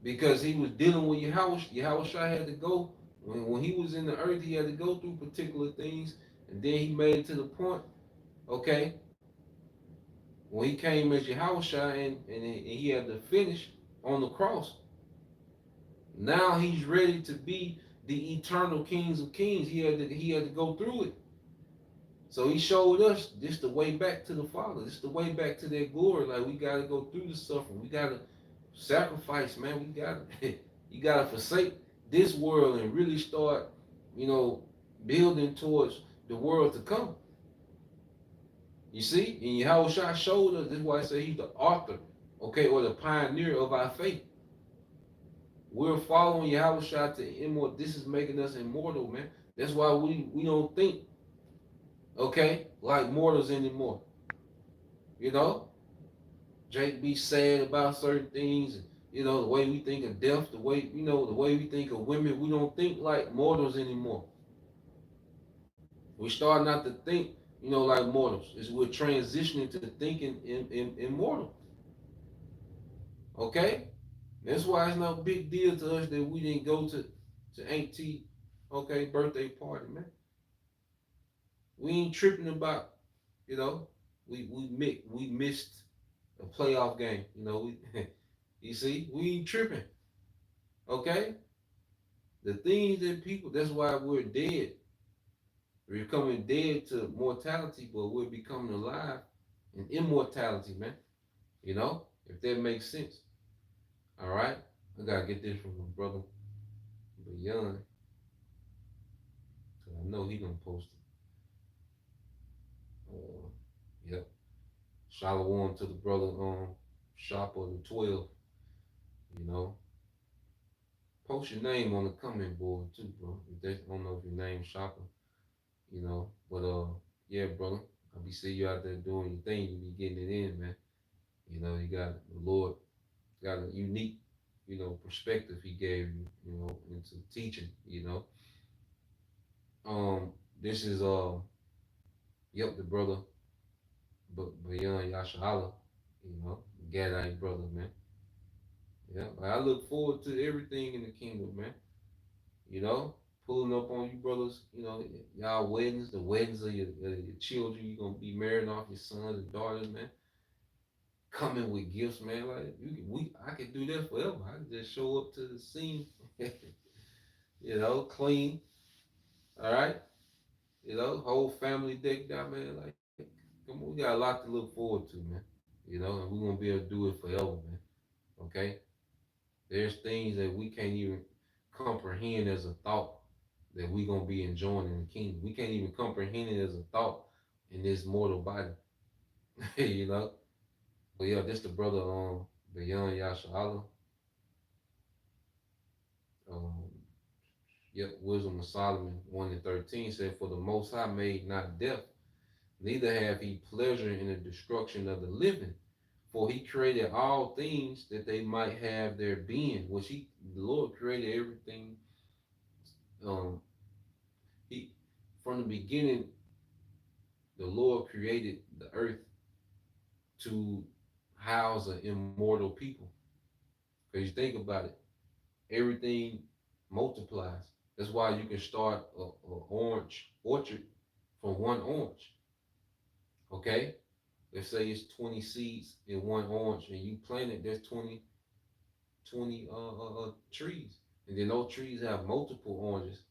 Because he was dealing with Yahushua had to go when he was in the earth, he had to go through particular things, and then he made it to the point, okay, when he came as Yahushua and he had to finish on the cross. Now he's ready to be the eternal kings of kings. He had to go through it. So he showed us this the way back to the Father. This the way back to their glory. Like we gotta go through the suffering. We gotta sacrifice, man. We gotta you gotta forsake this world and really start, you know, building towards the world to come. You see? And Yahushua showed us, this is why I say he's the author, okay, or the pioneer of our faith. We're following Yahushua to immortal. This is making us immortal, man. That's why we don't think, okay, like mortals anymore. You know? Jake be sad about certain things, and you know, the way we think of death, the way the way we think of women, we don't think like mortals anymore. We start not to think, like mortals. We're transitioning to thinking in immortal. Okay? That's why it's no big deal to us that we didn't go to Auntie, okay, birthday party, man. We ain't tripping about, you know, we missed a playoff game. We you see, we ain't tripping. Okay? The things that people, that's why we're dead. We're becoming dead to mortality, but we're becoming alive in immortality, man. If that makes sense. All right? I gotta get this from my brother, but young, because I know he gonna post it. Yep. Shalom to the brother Shopper the 12, you know. Post your name on the comment board too, bro. If they don't know if your name's Shopper, But yeah, brother. I be seeing you out there doing your thing, you be getting it in, man. You got the Lord got a unique, perspective he gave you, into teaching, This is yep, the brother Bayan Yashala, Gadite brother, man. Yeah, I look forward to everything in the kingdom, man. You know, pulling up on you brothers, y'all weddings, the weddings of your children, you gonna be marrying off your sons and daughters, man. Coming with gifts, man. Like I could do that forever. I could just show up to the scene, clean. All right, whole family decked out, man. Like, come on, we got a lot to look forward to, man. And we're gonna be able to do it forever, man. Okay, there's things that we can't even comprehend as a thought that we're gonna be enjoying in the kingdom. We can't even comprehend it as a thought in this mortal body, you know. But yeah, this the brother Beyond Yasha Um, yep, Wisdom of Solomon 1 and 13 said, "For the Most High made not death, neither have he pleasure in the destruction of the living. For he created all things that they might have their being." Which the Lord created everything. Um, he, from the beginning, the Lord created the earth to house an immortal people. Because you think about it, everything multiplies. That's why you can start a orange orchard from one orange. Okay? Let's say it's 20 seeds in one orange and you plant it, there's 20 trees. And then those trees have multiple oranges.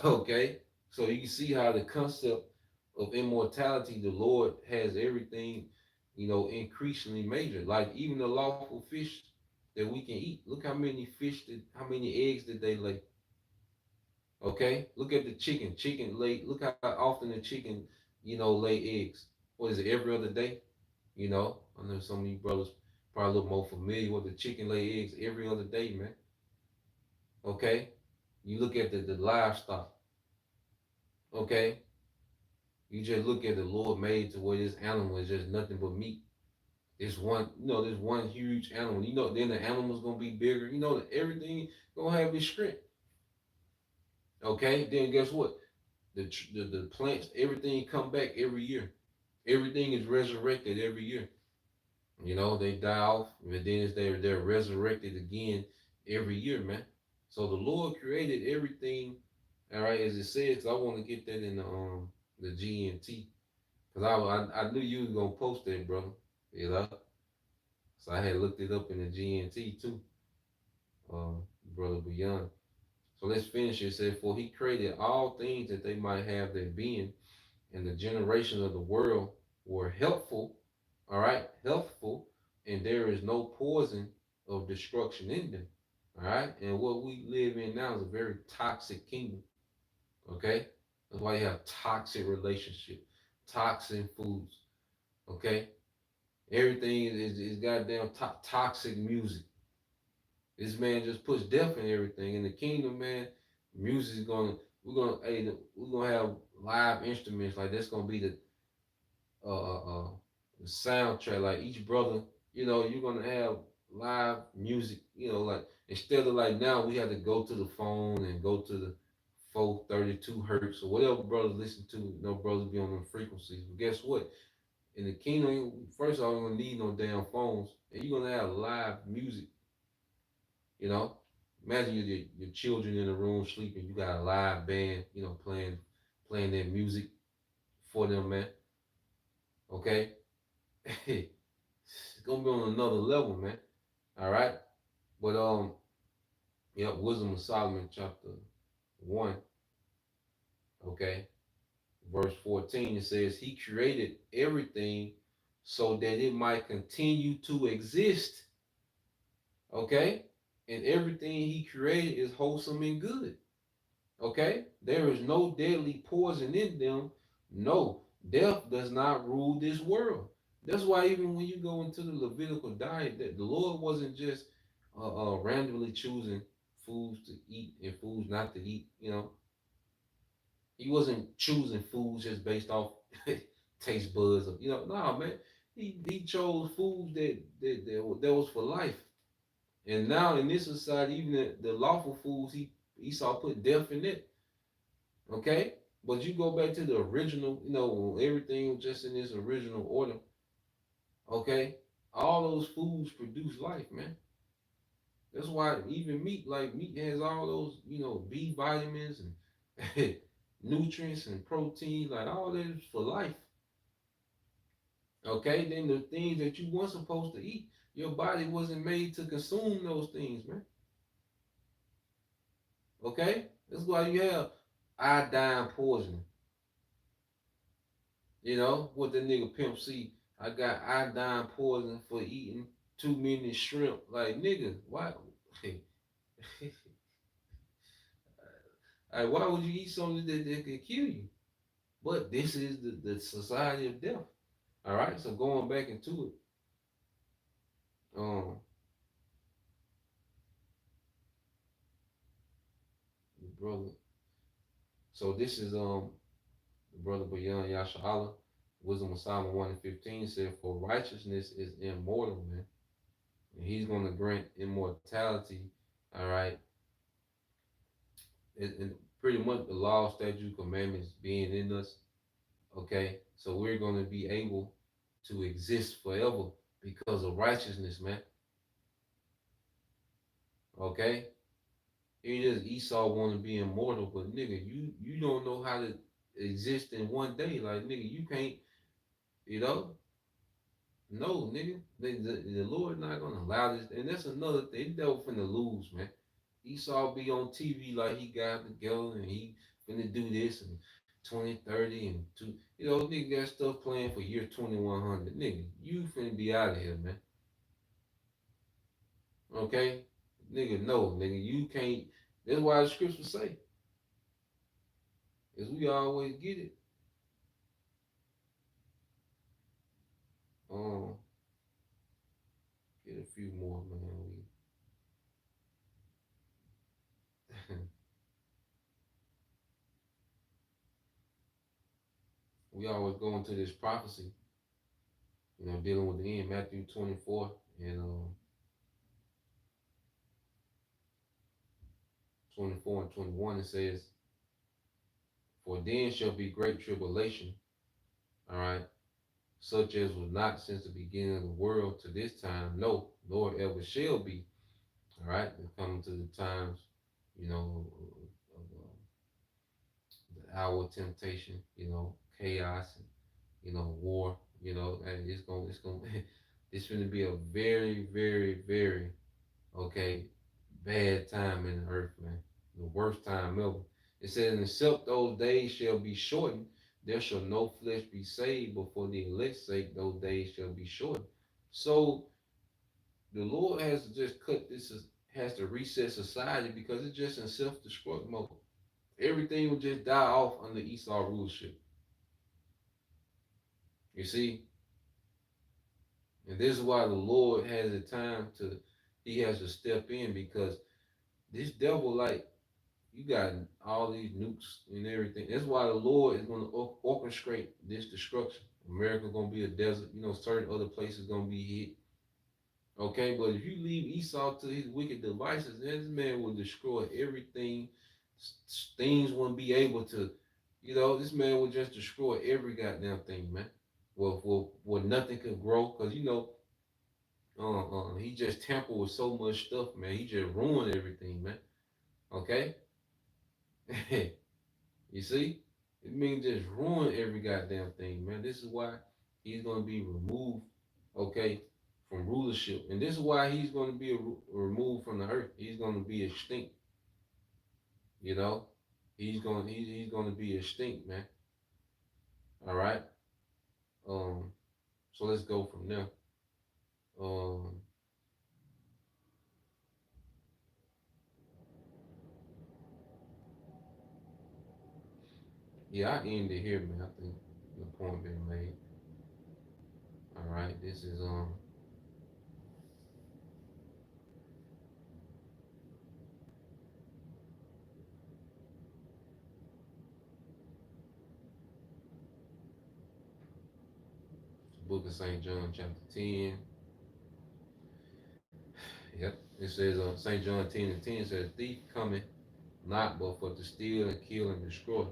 Okay? So you can see how the concept of immortality, the Lord has everything, increasingly major. Like even the lawful fish that we can eat. Look how many eggs did they lay? Okay? Look at the chicken. Chicken lay, look how often the chicken, lay eggs. What is it, every other day? I know some of you brothers probably a little more familiar with the chicken lay eggs every other day, man. Okay? You look at the livestock, okay? You just look at the Lord made to where this animal is just nothing but meat. This one huge animal. Then the animal's gonna be bigger. Everything gonna have its strength. Okay? Then guess what? The plants, everything come back every year. Everything is resurrected every year. They die off, and then they're resurrected again every year, man. So the Lord created everything, all right, as it says. 'Cause I want to get that in the GNT, because I knew you was gonna post that, brother. You know, so I had looked it up in the GNT too, brother Beyond. So let's finish it. It said, "For he created all things that they might have their being, and the generations of the world were helpful, all right, healthful, and there is no poison of destruction in them." All right, and what we live in now is a very toxic kingdom. Okay, that's why you have toxic relationship, toxic foods. Okay, everything is goddamn toxic music. This man just puts death in everything. In the kingdom, man, music is gonna we're gonna have live instruments like that's gonna be the soundtrack. Like each brother, you're gonna have live music. Like instead of like now we have to go to the phone and go to the 432 hertz or whatever brothers listen to. No brothers be on them frequencies. But guess what? In the kingdom, first of all, you're gonna need no damn phones, and you're gonna have live music. You know, imagine your children in the room sleeping. You got a live band, playing their music for them, man. Okay, it's gonna be on another level, man. All right, but yeah, Wisdom of Solomon, chapter 1. Okay, verse 14. It says he created everything so that it might continue to exist. Okay, and everything he created is wholesome and good. Okay? There is no deadly poison in them. No, death does not rule this world. That's why even when you go into the Levitical diet, that the Lord wasn't just randomly choosing foods to eat and foods not to eat. He wasn't choosing foods just based off taste buds. No, man. He chose foods that was for life. And now in this society, even the lawful foods, Esau put death in it. Okay? But you go back to the original, everything was just in its original order. Okay? All those foods produce life, man. That's why even meat, like meat has all those, B vitamins and nutrients and protein, like all that is for life. Okay? Then the things that you weren't supposed to eat, your body wasn't made to consume those things, man. Okay? That's why you have iodine poisoning. What the nigga Pimp C, I got iodine poison for eating too many shrimp. Like, nigga, why? Like, why would you eat something that could kill you? But this is the society of death. All right, so going back into it, the brother. So this is the brother Bayan Yasha Wisdom of Solomon 1:15 said, "For righteousness is immortal, man, and He's going to grant immortality." All right, and pretty much the law, statute, commandments being in us. Okay, so we're going to be able to exist forever because of righteousness, man. Okay, it is Esau want to be immortal, but nigga, you don't know how to exist in one day. Like nigga, you can't, you know. No, nigga, the Lord not gonna allow this, and that's another thing. They never finna lose, man. Esau be on TV like he got together and he finna do this and 2030 and two. Nigga got stuff planned for year 2100. Nigga, you finna be out of here, man. Okay, nigga, no, nigga, you can't. That's why the scriptures say, as we always get it. Um, get a few more, man. We we always go into this prophecy, dealing with the end, Matthew 24 and 24 and 21. It says, "For then shall be great tribulation, all right, such as was not since the beginning of the world to this time, no, nor ever shall be." All right, we're coming to the times, of the hour of temptation, chaos, and war. And it's going to be a very, very, very okay bad time in the earth, man. The worst time ever. It says, "Except those days shall be shortened, there shall no flesh be saved, but for the elect's sake, those days shall be shortened." So the Lord has just cut this. has to reset society because it's just in self-destruct mode. Everything will just die off under Esau rulership. You see, and this is why the Lord has a time to, he has to step in because this devil, like, you got all these nukes and everything. That's why the Lord is going to orchestrate this destruction. America going to be a desert. You know, certain other places going to be hit. Okay, but if you leave Esau to his wicked devices, this man will destroy everything. Things won't be able to, this man will just destroy every goddamn thing, man. Well, nothing could grow, because he just tampered with so much stuff, man. He just ruined everything, man. Okay, you see, it means just ruin every goddamn thing, man. This is why he's gonna be removed, okay, from rulership, and this is why he's gonna be removed from the earth. He's gonna be extinct, you know. He's gonna be extinct, man. All right. Um. So let's go from there. Um. Yeah, I end it here, man. I think the point been made. All right. This is the book of Saint John, chapter 10. Yep. It says Saint John 10:10 says, "Thief cometh not but for to steal and kill and destroy.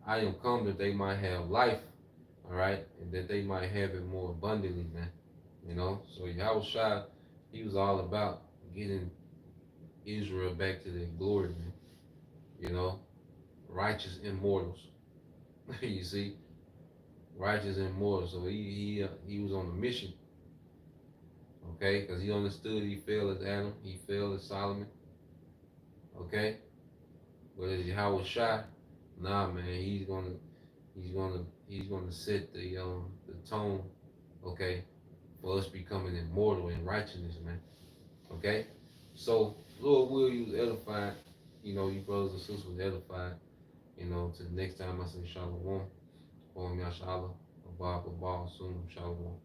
I am come that they might have life, all right, and that they might have it more abundantly, man." So Yahweh Shai, he was all about getting Israel back to their glory, man. You know, righteous immortals. You see, righteous immortals. So he was on a mission, okay, because he understood he failed as Adam, he failed as Solomon, okay. But as Yahweh Shai, nah, man, he's gonna set the tone, okay, for us becoming immortal in righteousness, man. Okay? So Lord will you edified, you brothers and sisters was edified, to the next time I say Shalom, Om Yashala, Abba, Abba, Shalom, Shalom.